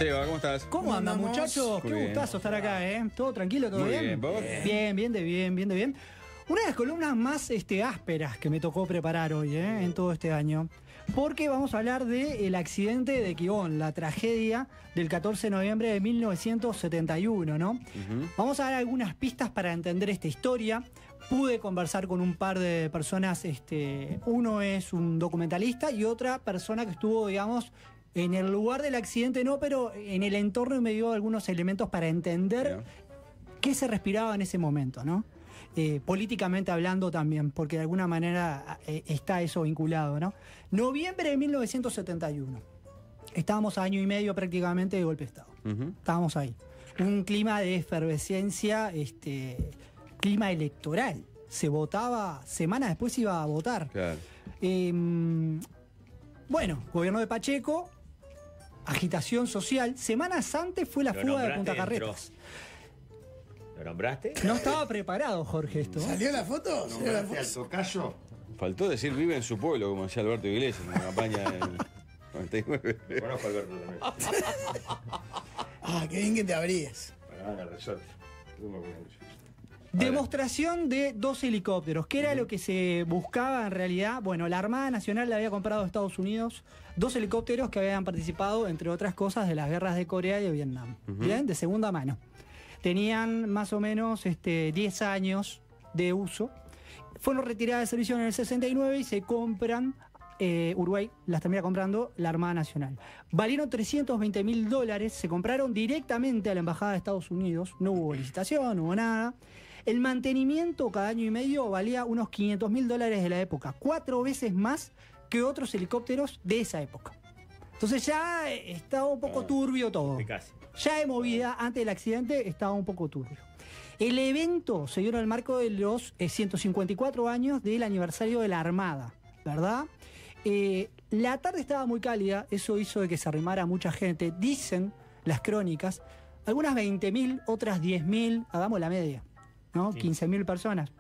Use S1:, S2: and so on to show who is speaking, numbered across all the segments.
S1: Seba, ¿cómo estás?
S2: ¿Cómo andan, muchachos? Qué gustazo estar acá, ¿eh? ¿Todo tranquilo, todo
S1: Muy
S2: bien?
S1: bien, ¿vos?
S2: Bien de bien. Una de las columnas más ásperas que me tocó preparar hoy, en todo este año. Porque vamos a hablar del accidente de Quibón, la tragedia del 14 de noviembre de 1971, ¿no? Vamos a dar algunas pistas para entender esta historia. Pude conversar con un par de personas, uno es un documentalista y otra persona que estuvo, digamos, en el lugar del accidente, no, pero en el entorno, y me dio algunos elementos para entender qué se respiraba en ese momento, ¿no? Políticamente hablando también, porque de alguna manera está eso vinculado, ¿no? Noviembre de 1971. Estábamos a año y medio prácticamente de golpe de Estado. Estábamos ahí. Un clima de efervescencia, clima electoral. Se votaba, semanas después iba a votar.
S1: Claro.
S2: Bueno, gobierno de Pacheco, agitación social. Semanas antes fue la fuga de Punta Carretas.
S3: ¿Lo nombraste?
S2: No estaba preparado, Jorge, esto.
S4: ¿Salió la foto? ¿Salió la foto?
S5: Al tocayo.
S1: Faltó decir vive en su pueblo, como decía Alberto Iglesias en la campaña del 99.
S3: Conozco a Alberto también.
S4: Ah, qué bien que te abríes.
S3: Para el resort.
S2: Demostración de 2 helicópteros. ¿Qué era lo que se buscaba en realidad? Bueno, la Armada Nacional le había comprado a Estados Unidos 2 helicópteros que habían participado, entre otras cosas, de las guerras de Corea y de Vietnam. Bien, de segunda mano. Tenían más o menos 10 años de uso. Fueron retiradas de servicio en el 69 y se compran, Uruguay las termina comprando la Armada Nacional. Valieron $320.000, se compraron directamente a la Embajada de Estados Unidos, no hubo licitación, no hubo nada. El mantenimiento cada año y medio valía unos $500.000 de la época, 4 veces más que otros helicópteros de esa época. Entonces ya estaba un poco turbio todo.
S3: Casi.
S2: Ya de movida, antes del accidente, estaba un poco turbio. El evento se dio en el marco de los 154 años del aniversario de la Armada, ¿verdad? La tarde estaba muy cálida, eso hizo de que se arrimara mucha gente. Dicen las crónicas, algunas 20.000, otras 10.000, hagamos la media, ¿no? 15.000 personas.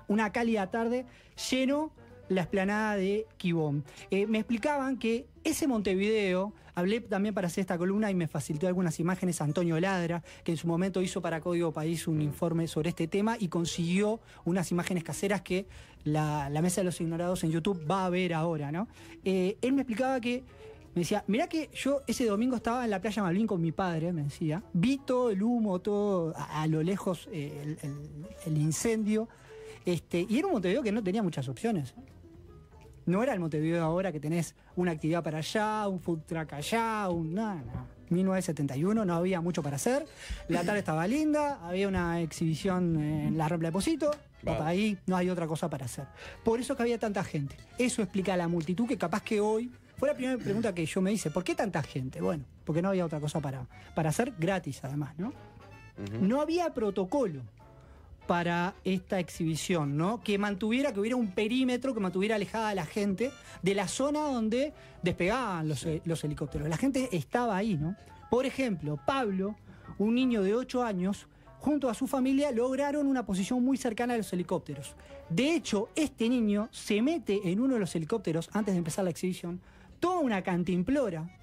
S2: Una cálida tarde, lleno la explanada de Quibón. Me explicaban que ese Montevideo, hablé también para hacer esta columna y me facilitó algunas imágenes Antonio Ladra, que en su momento hizo para Código País un informe sobre este tema y consiguió unas imágenes caseras que la Mesa de los Ignorados en YouTube va a ver ahora, ¿no? Él me explicaba que, me decía, mirá que yo ese domingo estaba en la playa Malvin con mi padre, me decía, vi todo el humo, todo a lo lejos, el incendio, y era un Montevideo que no tenía muchas opciones. No era el Montevideo de ahora que tenés una actividad para allá, un food truck allá, no. 1971 no había mucho para hacer. La tarde estaba linda, había una exhibición en la Rambla de Posito. Hasta ahí no hay otra cosa para hacer. Por eso que había tanta gente. Eso explica la multitud que capaz que hoy... Fue la primera pregunta que yo me hice. ¿Por qué tanta gente? Bueno, porque no había otra cosa para hacer gratis además, ¿no? No había protocolo para esta exhibición, ¿no? Que hubiera un perímetro que mantuviera alejada a la gente de la zona donde despegaban los helicópteros. La gente estaba ahí, ¿no? Por ejemplo, Pablo, un niño de 8 años, junto a su familia, lograron una posición muy cercana a los helicópteros. De hecho, este niño se mete en uno de los helicópteros antes de empezar la exhibición, toma una cantimplora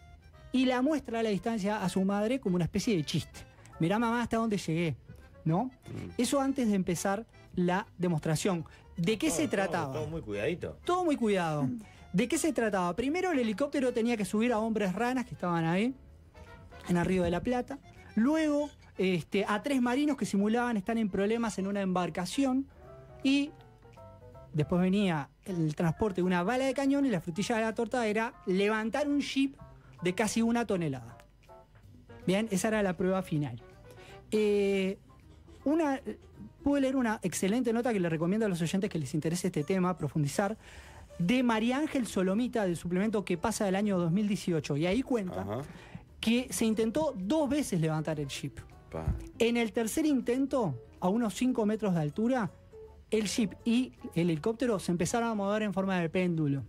S2: y la muestra a la distancia a su madre como una especie de chiste. Mirá, mamá, hasta dónde llegué, ¿no? Eso antes de empezar la demostración. ¿De qué se trataba?
S3: Todo muy cuidadito.
S2: Todo muy cuidado. ¿De qué se trataba? Primero el helicóptero tenía que subir a hombres ranas que estaban ahí, en el Río de la Plata. Luego a 3 marinos que simulaban estar en problemas en una embarcación. Y después venía el transporte de una bala de cañón y la frutilla de la torta era levantar un jeep de casi 1 tonelada. Bien, esa era la prueba final. Pude leer una excelente nota que le recomiendo a los oyentes que les interese este tema, profundizar, de María Ángel Solomita, del suplemento Que Pasa del año 2018. Y ahí cuenta que se intentó 2 veces levantar el jeep. En el tercer intento, a unos 5 metros de altura, el jeep y el helicóptero se empezaron a mover en forma de péndulo.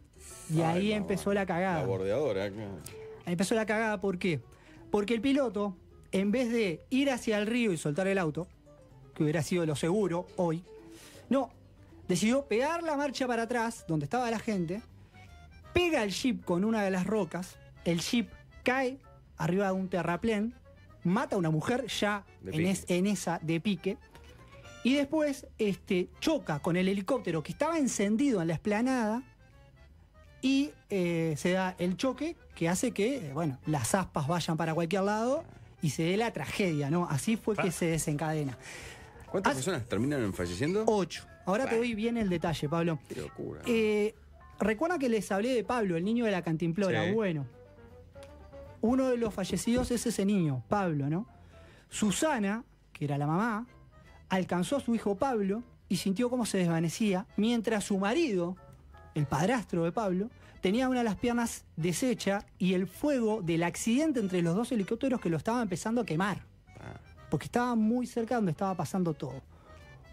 S2: Y ahí empezó la cagada.
S1: La bordeadora.
S2: Ahí empezó la cagada, ¿por qué? Porque el piloto, en vez de ir hacia el río y soltar el auto, que hubiera sido lo seguro hoy, no, decidió pegar la marcha para atrás, donde estaba la gente, pega el jeep con una de las rocas, el jeep cae arriba de un terraplén, mata a una mujer ya en esa de pique, y después choca con el helicóptero que estaba encendido en la explanada y se da el choque que hace que las aspas vayan para cualquier lado y se dé la tragedia, ¿no? Así fue que se desencadena.
S1: ¿Cuántas personas terminan falleciendo?
S2: 8. Ahora te doy bien el detalle, Pablo.
S1: Qué locura.
S2: Recuerda que les hablé de Pablo, el niño de la cantimplora.
S1: Sí.
S2: Bueno, uno de los fallecidos es ese niño, Pablo, ¿no? Susana, que era la mamá, alcanzó a su hijo Pablo y sintió cómo se desvanecía, mientras su marido, el padrastro de Pablo, tenía una de las piernas deshecha y el fuego del accidente entre los dos helicópteros que lo estaba empezando a quemar, porque estaba muy cerca donde estaba pasando todo.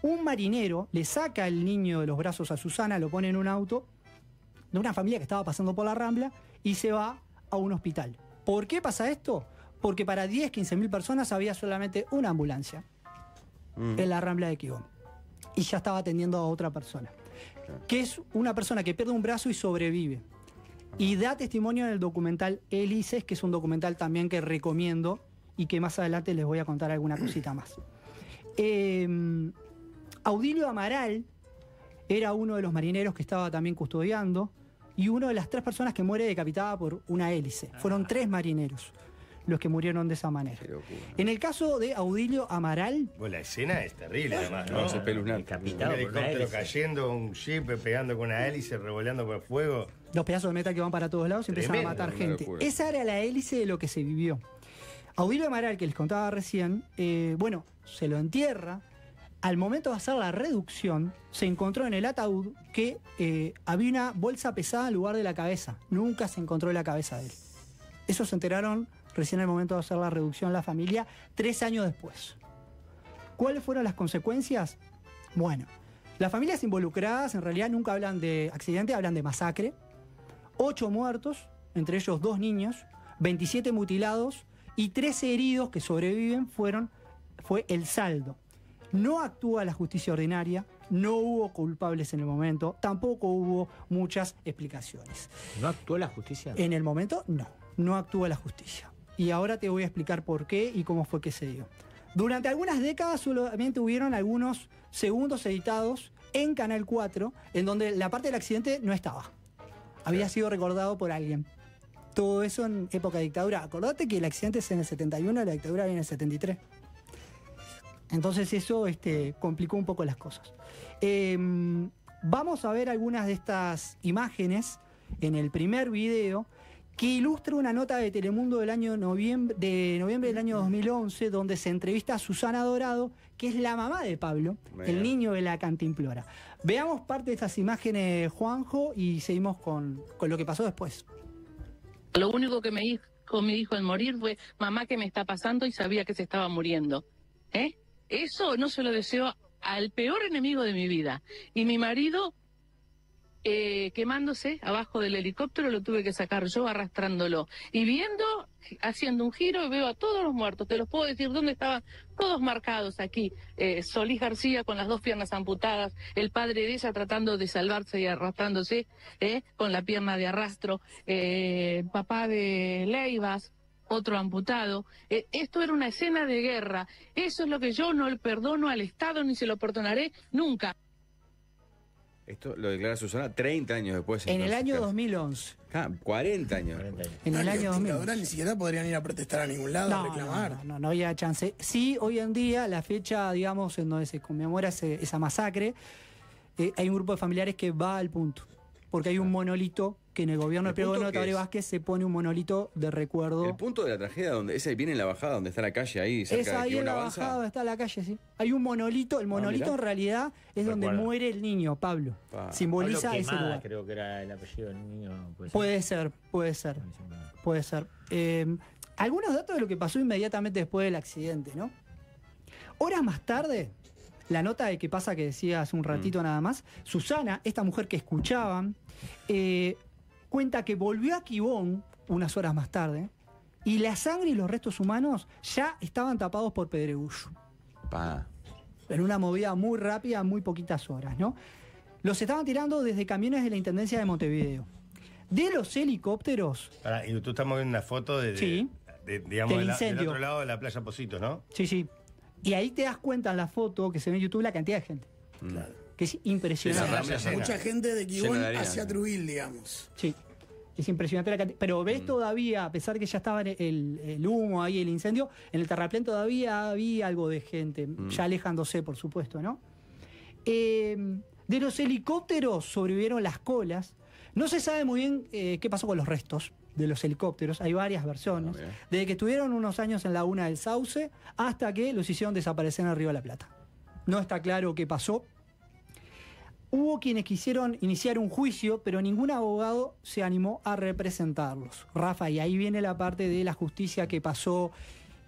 S2: Un marinero le saca el niño de los brazos a Susana, lo pone en un auto de una familia que estaba pasando por la Rambla y se va a un hospital. ¿Por qué pasa esto? Porque para 10, 15.000 personas había solamente una ambulancia en la Rambla de Quibón. Y ya estaba atendiendo a otra persona, que es una persona que pierde un brazo y sobrevive. Y da testimonio en el documental Hélices, que es un documental también que recomiendo y que más adelante les voy a contar alguna cosita más. Audilio Amaral era uno de los marineros que estaba también custodiando y una de las 3 personas que muere decapitada por una hélice. Fueron 3 marineros los que murieron de esa manera. En el caso de Audilio Amaral...
S5: Bueno, la escena es terrible, además, ¿no?
S1: No, es espeluznante.
S3: Decapitado
S5: Un
S3: por una
S5: helicóptero
S3: hélice.
S5: cayendo, un jeep pegando con una hélice, revoleando por fuego.
S2: Los pedazos de metal que van para todos lados y empiezan a
S5: Tremendo,
S2: matar
S1: una
S2: gente.
S1: locura.
S2: Esa era la hélice de lo que se vivió. Audilio Amaral, que les contaba recién, se lo entierra. Al momento de hacer la reducción, se encontró en el ataúd que había una bolsa pesada en lugar de la cabeza. Nunca se encontró la cabeza de él. Eso se enteraron recién al momento de hacer la reducción la familia, 3 años después. ¿Cuáles fueron las consecuencias? Bueno, las familias involucradas en realidad nunca hablan de accidente, hablan de masacre. 8 muertos, entre ellos 2 niños, 27 mutilados y 13 heridos que sobreviven fue el saldo. No actúa la justicia ordinaria, no hubo culpables en el momento, tampoco hubo muchas explicaciones.
S3: ¿No actuó la justicia?
S2: En el momento, no actúa la justicia. Y ahora te voy a explicar por qué y cómo fue que se dio. Durante algunas décadas solamente hubieron algunos segundos editados en Canal 4, en donde la parte del accidente no estaba. Había sido recordado por alguien. Todo eso en época de dictadura. Acordate que el accidente es en el 71 y la dictadura viene en el 73. Entonces eso complicó un poco las cosas. Vamos a ver algunas de estas imágenes en el primer video que ilustra una nota de Telemundo del año noviembre del año 2011, donde se entrevista a Susana Dorado, que es la mamá de Pablo, el niño de la cantimplora. Veamos parte de estas imágenes, Juanjo, y seguimos con lo que pasó después.
S6: Lo único que me dijo mi hijo al morir fue, mamá, ¿qué me está pasando? Y sabía que se estaba muriendo. Eso no se lo deseo al peor enemigo de mi vida. Y mi marido, quemándose abajo del helicóptero, lo tuve que sacar yo arrastrándolo. Y viendo, haciendo un giro, veo a todos los muertos. Te los puedo decir dónde estaban todos marcados aquí. Solís García con las 2 piernas amputadas, el padre de ella tratando de salvarse y arrastrándose con la pierna de arrastro, papá de Leivas, otro amputado. Esto era una escena de guerra. Eso es lo que yo no le perdono al Estado ni se lo perdonaré nunca.
S1: Esto lo declara Susana 30 años después.
S2: En el
S1: entonces,
S2: año
S1: casi.
S2: 2011.
S1: 40 años.
S3: 40 años.
S2: En el año 2011.
S4: Ahora ni siquiera podrían ir a protestar a ningún lado, a reclamar.
S2: No había chance. Sí, hoy en día, la fecha, digamos, en donde se conmemora esa masacre, hay un grupo de familiares que va al punto. Porque hay un monolito que en el gobierno del
S1: punto
S2: Pedro
S1: que
S2: Tabaré
S1: es-
S2: Vázquez se pone un monolito de recuerdo.
S1: El punto de la tragedia, donde ese viene en la bajada, donde está la calle ahí, cerca
S2: Es
S1: de
S2: ahí
S1: Quibón
S2: en la
S1: Avanza.
S2: bajada donde está la calle, sí. Hay un monolito, el monolito
S1: mirá.
S2: en realidad es donde
S3: Recuerdo.
S2: muere el niño, Pablo.
S1: Pa.
S2: Simboliza
S3: Pablo
S2: ese
S3: Quemada,
S2: lugar.
S3: creo que era el apellido del niño.
S2: Puede ser. Puede ser. Algunos datos de lo que pasó inmediatamente después del accidente, ¿no? Horas más tarde, la nota de qué pasa que decía hace un ratito nada más, Susana, esta mujer que escuchaban, cuenta que volvió a Quibón unas horas más tarde y la sangre y los restos humanos ya estaban tapados por pedregullo.
S1: Pa.
S2: En una movida muy rápida, muy poquitas horas, ¿no? Los estaban tirando desde camiones de la Intendencia de Montevideo. De los helicópteros,
S5: Pará, y tú estamos viendo una foto de
S2: Sí.
S5: digamos,
S2: Del
S5: del
S2: incendio.
S5: otro lado de la playa Positos, ¿no?
S2: Sí, sí. Y ahí te das cuenta en la foto que se ve en YouTube la cantidad de gente.
S4: Claro.
S2: Que es impresionante.
S1: Esa rambla llena.
S4: Mucha gente de Quibón
S1: Llena de arena.
S4: hacia Trubil, digamos.
S2: Sí. Es impresionante la cantidad. Pero ves todavía, a pesar que ya estaba el humo ahí, el incendio, en el terraplén todavía había algo de gente, ya alejándose, por supuesto, ¿no? De los helicópteros sobrevivieron las colas. No se sabe muy bien qué pasó con los restos de los helicópteros. Hay varias versiones.
S1: mira.
S2: Desde que estuvieron unos años en Laguna del Sauce hasta que los hicieron desaparecer en el Río de la Plata. No está claro qué pasó. Hubo quienes quisieron iniciar un juicio, pero ningún abogado se animó a representarlos. Rafa, y ahí viene la parte de la justicia que pasó,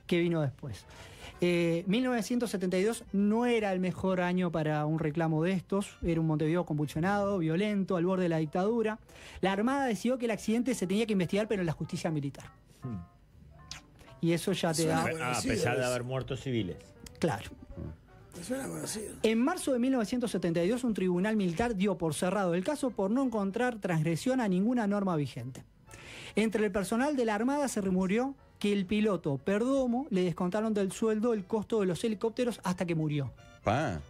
S2: que vino después. 1972 no era el mejor año para un reclamo de estos. Era un Montevideo convulsionado, violento, al borde de la dictadura. La Armada decidió que el accidente se tenía que investigar, pero en la justicia militar. Y eso ya te da...
S3: A pesar de haber muertos civiles.
S2: Claro.
S4: Me suena conocido.
S2: En marzo de 1972, un tribunal militar dio por cerrado el caso por no encontrar transgresión a ninguna norma vigente. Entre el personal de la Armada se rumoreó que el piloto Perdomo le descontaron del sueldo el costo de los helicópteros hasta que murió.
S1: Pa.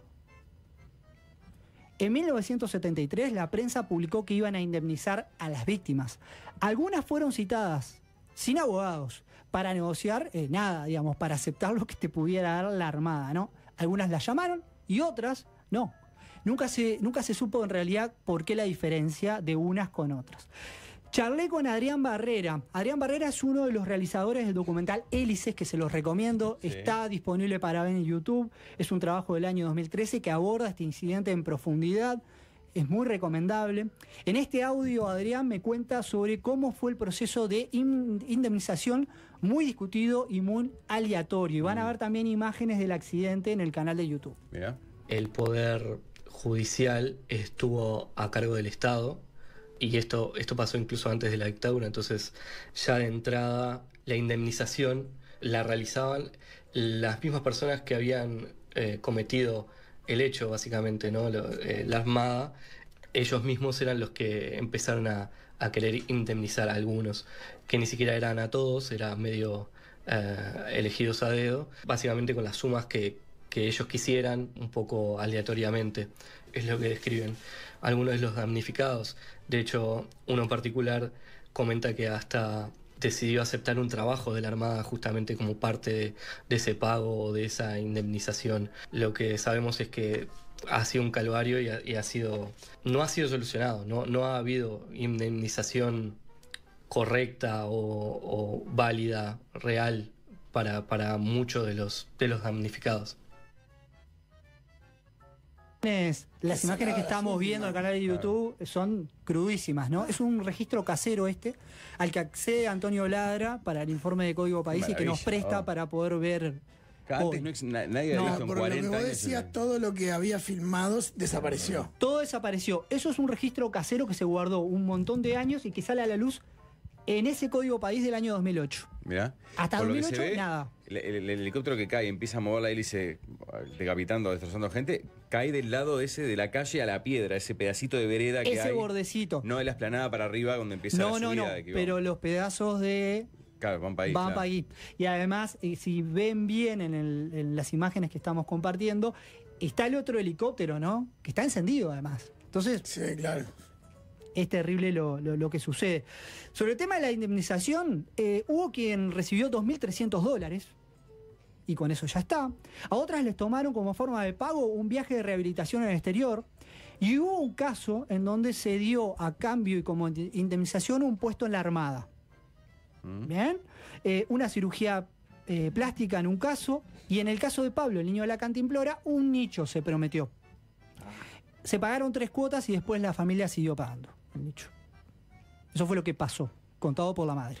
S2: En 1973, la prensa publicó que iban a indemnizar a las víctimas. Algunas fueron citadas sin abogados para negociar nada, digamos, para aceptar lo que te pudiera dar la Armada, ¿no? Algunas las llamaron y otras no. Nunca se supo en realidad por qué la diferencia de unas con otras. Charlé con Adrián Barrera. Adrián Barrera es uno de los realizadores del documental Hélices, que se los recomiendo.
S1: Sí.
S2: Está disponible para ver en YouTube. Es un trabajo del año 2013 que aborda este incidente en profundidad. Es muy recomendable. En este audio, Adrián me cuenta sobre cómo fue el proceso de indemnización, muy discutido y muy aleatorio. Y van a ver también imágenes del accidente en el canal de YouTube.
S1: Mira.
S7: El poder judicial estuvo a cargo del Estado, y esto pasó incluso antes de la dictadura. Entonces, ya de entrada, la indemnización la realizaban las mismas personas que habían cometido el hecho, básicamente, ¿no? La Armada. Ellos mismos eran los que empezaron a querer indemnizar a algunos, que ni siquiera eran a todos, eran medio elegidos a dedo, básicamente con las sumas que ellos quisieran, un poco aleatoriamente, es lo que describen algunos de los damnificados. De hecho, uno en particular comenta que hasta decidió aceptar un trabajo de la Armada justamente como parte de ese pago o de esa indemnización. Lo que sabemos es que ha sido un calvario y no ha sido solucionado, no ha habido indemnización correcta o válida, real, para muchos de los damnificados.
S2: Las imágenes que estamos viendo en el canal de YouTube son crudísimas, ¿no? Es un registro casero al que accede Antonio Ladra para el informe de Código País y que nos presta para poder ver.
S1: Antes nadie había visto en
S4: por lo que
S1: 40
S4: vos
S1: años.
S4: decías, todo lo que había filmado desapareció.
S2: Todo desapareció. Eso es un registro casero que se guardó un montón de años y que sale a la luz en ese Código País del año 2008.
S1: Mirá.
S2: Hasta
S1: Por lo que
S2: 2008,
S1: se ve,
S2: nada.
S1: El helicóptero que cae y empieza a mover la hélice decapitando, destrozando gente, cae del lado ese de la calle a la piedra, ese pedacito de vereda que hay.
S2: Ese bordecito.
S1: No de la esplanada para arriba donde empieza la subida de Quibón.
S2: pero los pedazos de...
S1: Claro, van para ahí.
S2: Van
S1: claro.
S2: para ahí. Y además, si ven bien en las imágenes que estamos compartiendo, está el otro helicóptero, ¿no? Que está encendido además. Entonces,
S4: Sí, claro.
S2: es terrible lo que sucede. Sobre el tema de la indemnización, hubo quien recibió $2.300 y con eso ya está. A otras les tomaron como forma de pago un viaje de rehabilitación en el exterior. Y hubo un caso en donde se dio a cambio y como indemnización un puesto en la Armada. ¿Bien? Una cirugía plástica en un caso, y en el caso de Pablo, el niño de la Cantimplora, un nicho se prometió. Se pagaron 3 cuotas y después la familia siguió pagando el nicho. Eso fue lo que pasó, contado por la madre.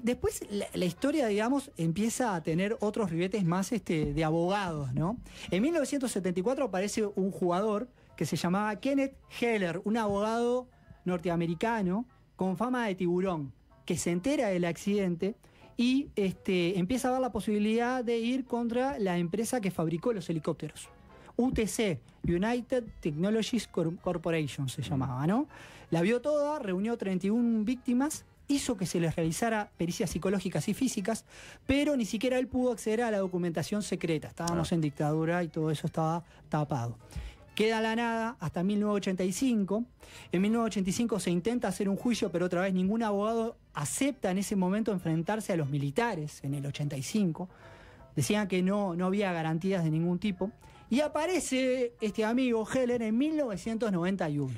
S2: Después la historia, digamos, empieza a tener otros ribetes más de abogados, ¿no? En 1974 aparece un jugador que se llamaba Kenneth Heller, un abogado norteamericano con fama de tiburón, que se entera del accidente y empieza a ver la posibilidad de ir contra la empresa que fabricó los helicópteros. UTC, United Technologies Corporation se llamaba, ¿no? La vio toda, reunió 31 víctimas hizo que se les realizara pericias psicológicas y físicas, pero ni siquiera él pudo acceder a la documentación secreta. Estábamos en dictadura y todo eso estaba tapado. Queda la nada hasta 1985. En 1985 se intenta hacer un juicio, pero otra vez ningún abogado acepta en ese momento enfrentarse a los militares en el 85. Decían que no había garantías de ningún tipo. Y aparece este amigo Heller en 1991.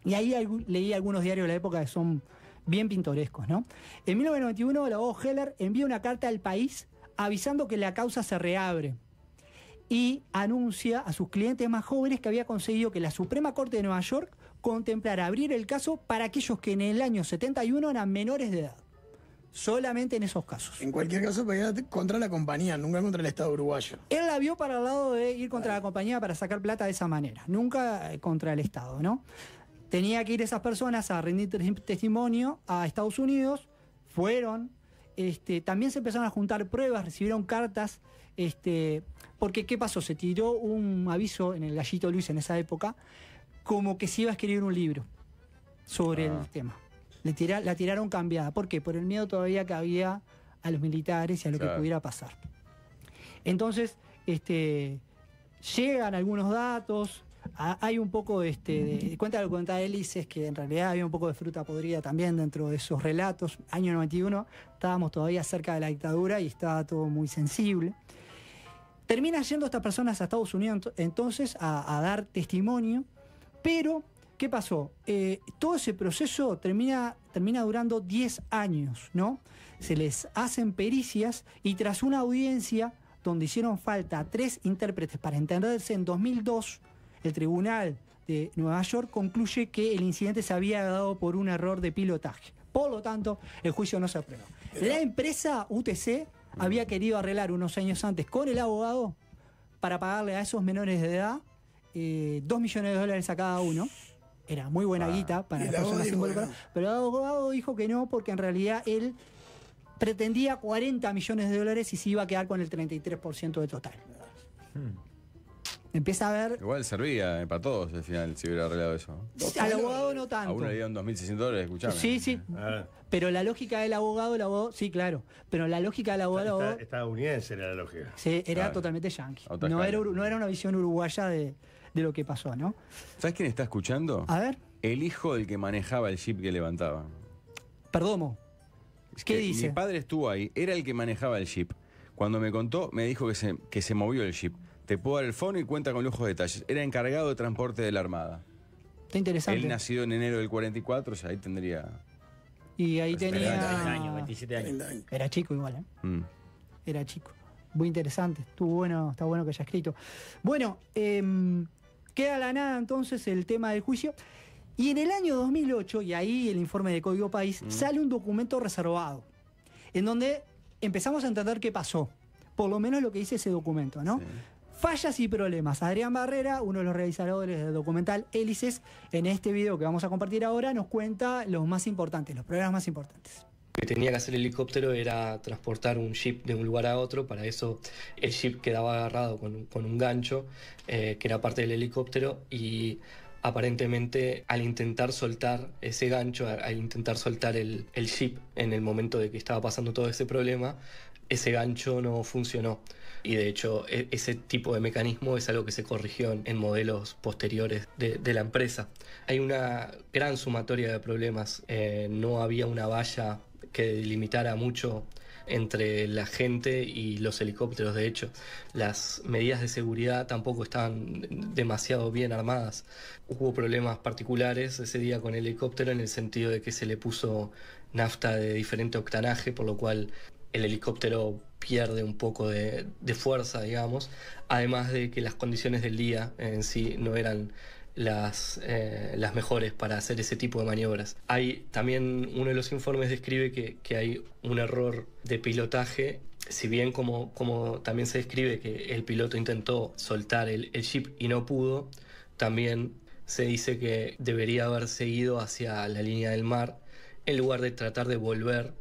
S2: Y ahí leí algunos diarios de la época que son bien pintorescos, ¿no? En 1991 el abogado Heller envía una carta al país avisando que la causa se reabre. Y anuncia a sus clientes más jóvenes que había conseguido que la Suprema Corte de Nueva York contemplara abrir el caso para aquellos que en el año 71 eran menores de edad. Solamente en esos casos.
S4: En cualquier caso, pelea contra la compañía, nunca contra el Estado uruguayo.
S2: Él la vio para el lado de ir contra la compañía para sacar plata de esa manera, nunca contra el Estado, ¿no? Tenía que ir esas personas a rendir testimonio a Estados Unidos, fueron, también se empezaron a juntar pruebas, recibieron cartas, porque ¿qué pasó? Se tiró un aviso en el Gallito Luis en esa época, como que se iba a escribir un libro sobre el tema. La tiraron cambiada. ¿Por qué? Por el miedo todavía que había a los militares y a lo que pudiera pasar. Entonces, llegan algunos datos, hay un poco cuenta lo que cuenta Hélices, que en realidad había un poco de fruta podrida también dentro de esos relatos. Año 91, estábamos todavía cerca de la dictadura y estaba todo muy sensible. Terminan yendo estas personas a Estados Unidos entonces a dar testimonio, pero ¿qué pasó? Todo ese proceso termina durando 10 años, ¿no? Se les hacen pericias y tras una audiencia donde hicieron falta 3 intérpretes para entenderse en 2002, el Tribunal de Nueva York concluye que el incidente se había dado por un error de pilotaje. Por lo tanto, el juicio no se aprueba. La empresa UTC había querido arreglar unos años antes con el abogado para pagarle a esos menores de edad $2 millones a cada uno. Era muy buena guita para las personas involucradas. Pero el abogado dijo que no, porque en realidad él pretendía $40 millones y se iba a quedar con el 33% del total. Empieza a ver...
S1: Igual servía para todos al final si hubiera arreglado eso.
S2: Al abogado no tanto.
S1: A uno le dieron $2.600, escuchame.
S2: Sí. Pero la lógica del abogado, sí, claro. Pero la lógica del abogado...
S5: Estadounidense era la lógica.
S2: Sí, era totalmente yankee. No era una visión uruguaya de lo que pasó, ¿no?
S1: ¿Sabes quién está escuchando?
S2: A ver.
S1: El hijo del que manejaba el jeep que levantaba.
S2: Perdomo. ¿Qué dice?
S1: Mi padre estuvo ahí, era el que manejaba el jeep. Cuando me contó, me dijo que se movió el jeep. Te puedo dar el fono y cuenta con lujos detalles. Era encargado de transporte de la Armada.
S2: Está interesante.
S1: Él nació en enero del 44, o sea, ahí tendría...
S2: Y ahí tenía...
S3: 27 años, 27 años.
S2: Era chico igual, ¿eh? Era chico. Muy interesante. Está bueno que haya escrito. Bueno, queda la nada entonces el tema del juicio. Y en el año 2008, y ahí el informe de Código País, sale un documento reservado, en donde empezamos a entender qué pasó. Por lo menos lo que dice ese documento, ¿no? Sí. Fallas y problemas. Adrián Barrera, uno de los realizadores del documental Hélices, en este video que vamos a compartir ahora, nos cuenta los más importantes, los problemas más importantes.
S7: Lo que tenía que hacer el helicóptero era transportar un jeep de un lugar a otro. Para eso el jeep quedaba agarrado con un gancho que era parte del helicóptero, y aparentemente al intentar soltar ese gancho, al intentar soltar el jeep en el momento de que estaba pasando todo ese problema, ese gancho no funcionó. Y de hecho ese tipo de mecanismo es algo que se corrigió en modelos posteriores de la empresa. Hay una gran sumatoria de problemas. No había una valla que delimitara mucho entre la gente y los helicópteros. De hecho, las medidas de seguridad tampoco estaban demasiado bien armadas. Hubo problemas particulares ese día con el helicóptero en el sentido de que se le puso nafta de diferente octanaje, por lo cual el helicóptero pierde un poco de fuerza, digamos, además de que las condiciones del día en sí no eran las mejores para hacer ese tipo de maniobras. Hay también, uno de los informes describe que hay un error de pilotaje. Si bien como también se describe que el piloto intentó soltar el jeep y no pudo, también se dice que debería haber seguido hacia la línea del mar en lugar de tratar de volver,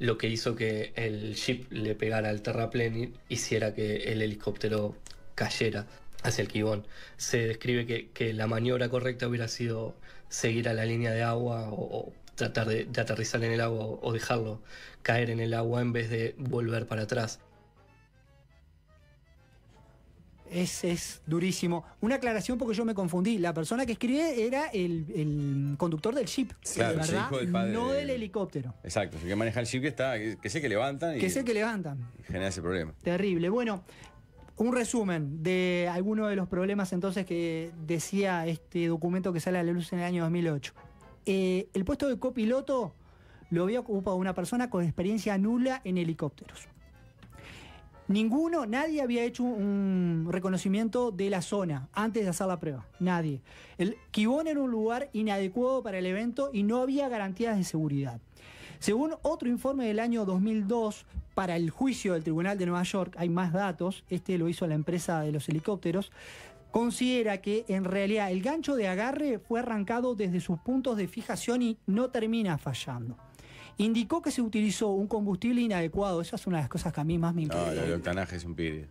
S7: lo que hizo que el jeep le pegara al terraplén y hiciera que el helicóptero cayera hacia el quibón. Se describe que la maniobra correcta hubiera sido seguir a la línea de agua o tratar de aterrizar en el agua o dejarlo caer en el agua en vez de volver para atrás.
S2: Es durísimo. Una aclaración porque yo me confundí. La persona que escribe era el conductor del jeep,
S1: Claro, es
S2: ¿verdad?
S1: hijo del padre
S2: No
S1: del-
S2: del helicóptero.
S1: Exacto, el que maneja el jeep que sé que levantan y
S2: Que es el que levantan.
S1: genera ese problema.
S2: Terrible. Bueno, un resumen de algunos de los problemas entonces que decía este documento que sale a la luz en el año 2008. El puesto de copiloto lo había ocupado una persona con experiencia nula en helicópteros. Nadie había hecho un reconocimiento de la zona antes de hacer la prueba. Nadie. El Quibón era un lugar inadecuado para el evento y no había garantías de seguridad. Según otro informe del año 2002, para el juicio del Tribunal de Nueva York, hay más datos, este lo hizo la empresa de los helicópteros, considera que en realidad el gancho de agarre fue arrancado desde sus puntos de fijación y no termina fallando. Indicó que se utilizó un combustible inadecuado. Esa es una de las cosas que a mí más me
S1: No,
S2: importa.
S1: el octanaje es un pire.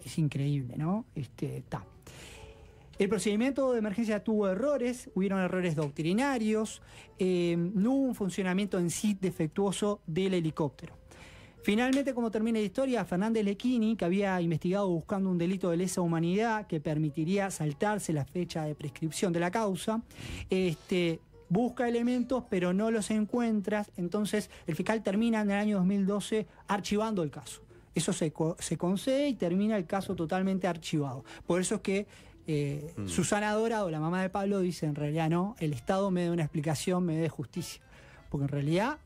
S2: Es increíble, ¿no? El procedimiento de emergencia tuvo errores, hubieron errores doctrinarios, no hubo un funcionamiento en sí defectuoso del helicóptero. Finalmente, como termina la historia, Fernández Lequini, que había investigado buscando un delito de lesa humanidad que permitiría saltarse la fecha de prescripción de la causa, busca elementos pero no los encuentra, entonces el fiscal termina en el año 2012 archivando el caso. Eso se concede y termina el caso totalmente archivado. Por eso es que Susana Dorado, la mamá de Pablo, dice en realidad no, el Estado me dé una explicación, me dé justicia. Porque en realidad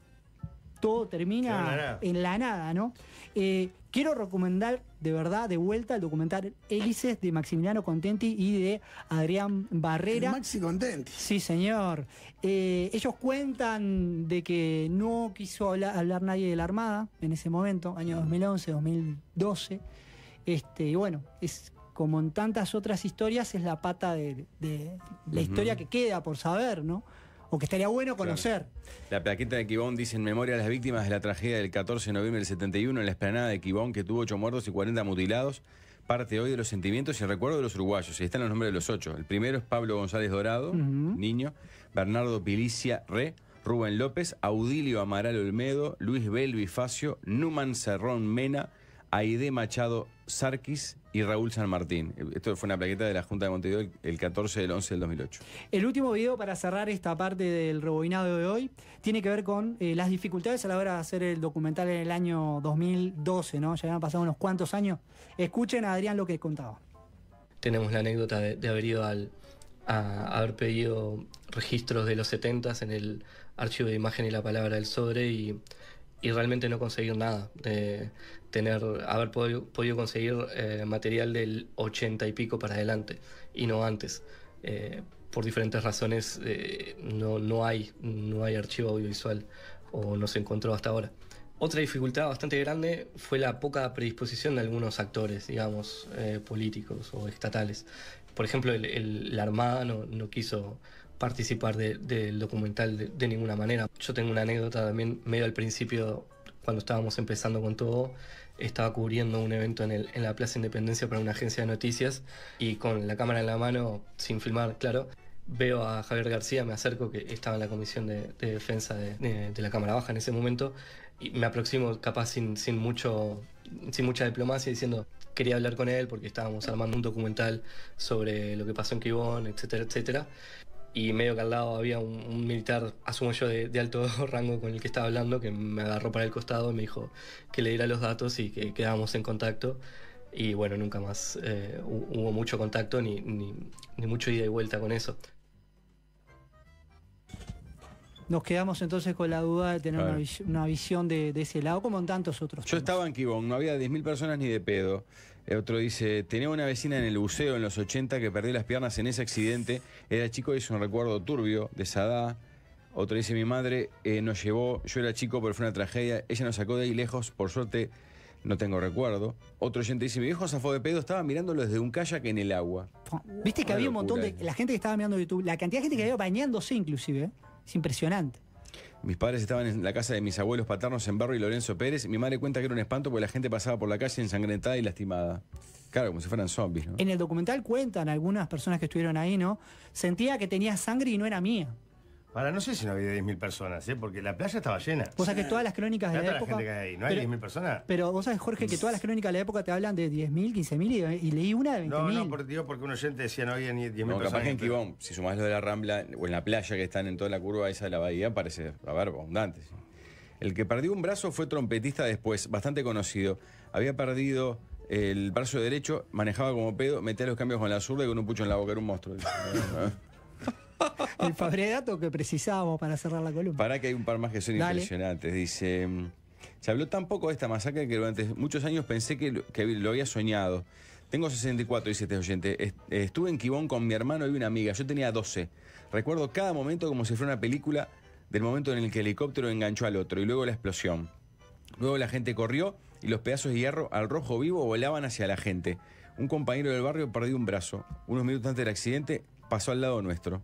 S2: todo termina en la nada, ¿no? Quiero recomendar de verdad, de vuelta, el documental Hélices de Maximiliano Contenti y de Adrián Barrera.
S4: Maxi Contenti.
S2: Sí, señor. Ellos cuentan de que no quiso hablar nadie de la Armada en ese momento, año 2011, 2012. Y bueno, es como en tantas otras historias, es la pata de la historia que queda por saber, ¿no? O que estaría bueno conocer.
S1: Claro. La plaqueta de Quibón dice en memoria a las víctimas de la tragedia del 14 de noviembre del 71 en la explanada de Quibón, que tuvo 8 muertos y 40 mutilados. Parte hoy de los sentimientos y el recuerdo de los uruguayos. Y están los nombres de los 8. El primero es Pablo González Dorado, niño. Bernardo Pilicia Re, Rubén López, Audilio Amaral Olmedo, Luis Belvi Facio, Numan Cerrón Mena, Aide Machado Sarquis y Raúl San Martín. Esto fue una plaqueta de la Junta de Montevideo el 14 del 11 del 2008.
S2: El último video para cerrar esta parte del rebobinado de hoy tiene que ver con las dificultades a la hora de hacer el documental en el año 2012, ¿no? Ya habían pasado unos cuantos años. Escuchen a Adrián lo que contaba.
S7: Tenemos la anécdota de haber ido a haber pedido registros de los 70s en el archivo de imagen y la palabra del sobre y realmente no conseguir nada. Haber podido conseguir material del 80 y pico para adelante y no antes. Por diferentes razones no hay archivo audiovisual o no se encontró hasta ahora. Otra dificultad bastante grande fue la poca predisposición de algunos actores, digamos, políticos o estatales. Por ejemplo, la Armada no quiso participar del documental de ninguna manera. Yo tengo una anécdota también medio al principio, cuando estábamos empezando con todo. Estaba cubriendo un evento en la Plaza Independencia para una agencia de noticias y con la cámara en la mano, sin filmar, claro, veo a Javier García, me acerco, que estaba en la comisión de defensa de la Cámara Baja en ese momento, y me aproximo capaz sin mucha diplomacia, diciendo quería hablar con él porque estábamos armando un documental sobre lo que pasó en Quibón, etcétera, etcétera. Y medio que al lado había un militar, asumo yo, de alto rango con el que estaba hablando, que me agarró para el costado y me dijo que le diera los datos y que quedábamos en contacto. Y bueno, nunca más hubo mucho contacto ni mucho ida y vuelta con eso.
S2: Nos quedamos entonces con la duda de tener una visión de ese lado, como en tantos otros.
S1: Yo estaba en Quibón, no había 10.000 personas ni de pedo. Otro dice, tenía una vecina en el buceo en los 80 que perdió las piernas en ese accidente. Era chico y es un recuerdo turbio de esa edad. Otro dice, mi madre nos llevó, yo era chico pero fue una tragedia. Ella nos sacó de ahí lejos, por suerte no tengo recuerdo. Otro oyente dice, mi viejo zafó de pedo, estaba mirándolo desde un kayak en el agua.
S2: Viste que había un montón de... La gente que estaba mirando YouTube, la cantidad de gente que había bañándose inclusive, es impresionante.
S1: Mis padres estaban en la casa de mis abuelos paternos en Barrio y Lorenzo Pérez. Mi madre cuenta que era un espanto porque la gente pasaba por la calle ensangrentada y lastimada. Claro, como si fueran zombies, ¿no?
S2: En el documental cuentan algunas personas que estuvieron ahí, ¿no? Sentía que tenía sangre y no era mía.
S5: Ahora, no sé si no había 10.000 personas, porque la playa estaba llena.
S2: Vos sabés que todas las crónicas de
S5: Mirá
S2: la
S5: toda
S2: época...
S5: gente que hay ahí. ¿No hay 10.000 personas?
S2: Pero vos sabés, Jorge, que todas las crónicas de la época te hablan de 10.000, 15.000 y leí una de 20.000.
S5: No, porque un oyente decía no había ni 10.000
S1: No,
S5: personas.
S1: capaz que en Quibón, si sumás lo de la Rambla o en la playa que están en toda la curva esa de la bahía, parece, a ver, abundante. ¿Sí? El que perdió un brazo fue trompetista después, bastante conocido. Había perdido el brazo derecho, manejaba como pedo, metía los cambios con la zurda y con un pucho en la boca, era un monstruo.
S2: El dato que precisábamos para cerrar la columna.
S1: Para que hay un par más que son impresionantes. Dice, se habló tan poco de esta masacre que durante muchos años pensé que lo había soñado. Tengo 64, dice este oyente. Estuve en Quibón con mi hermano y una amiga. Yo tenía 12. Recuerdo cada momento como si fuera una película del momento en el que el helicóptero enganchó al otro y luego la explosión. Luego la gente corrió y los pedazos de hierro al rojo vivo volaban hacia la gente. Un compañero del barrio perdió un brazo. Unos minutos antes del accidente pasó al lado nuestro.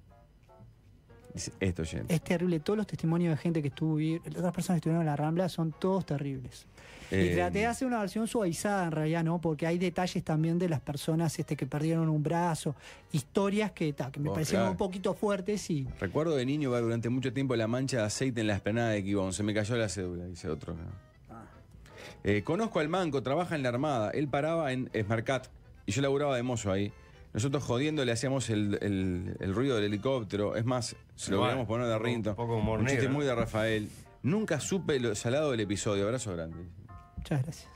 S1: Dice esto, gente.
S2: Es terrible. Todos los testimonios de gente que estuvo, otras personas que estuvieron en la Rambla son todos terribles. Y traté de hacer una versión suavizada en realidad, ¿no? Porque hay detalles también de las personas que perdieron un brazo, historias que me parecieron un poquito fuertes y...
S1: Recuerdo de niño ver durante mucho tiempo la mancha de aceite en la esplanada de Quibón. Se me cayó la cédula, dice otro. Conozco al Manco, trabaja en la Armada. Él paraba en Esmarcat y yo laburaba de mozo ahí. Nosotros jodiendo le hacíamos el ruido del helicóptero. Es más, se lo queríamos poner de rinto.
S5: Un poco humor
S1: un chiste
S5: negro.
S1: muy de Rafael. Nunca supe lo salado del episodio. Abrazo grande.
S2: Muchas gracias.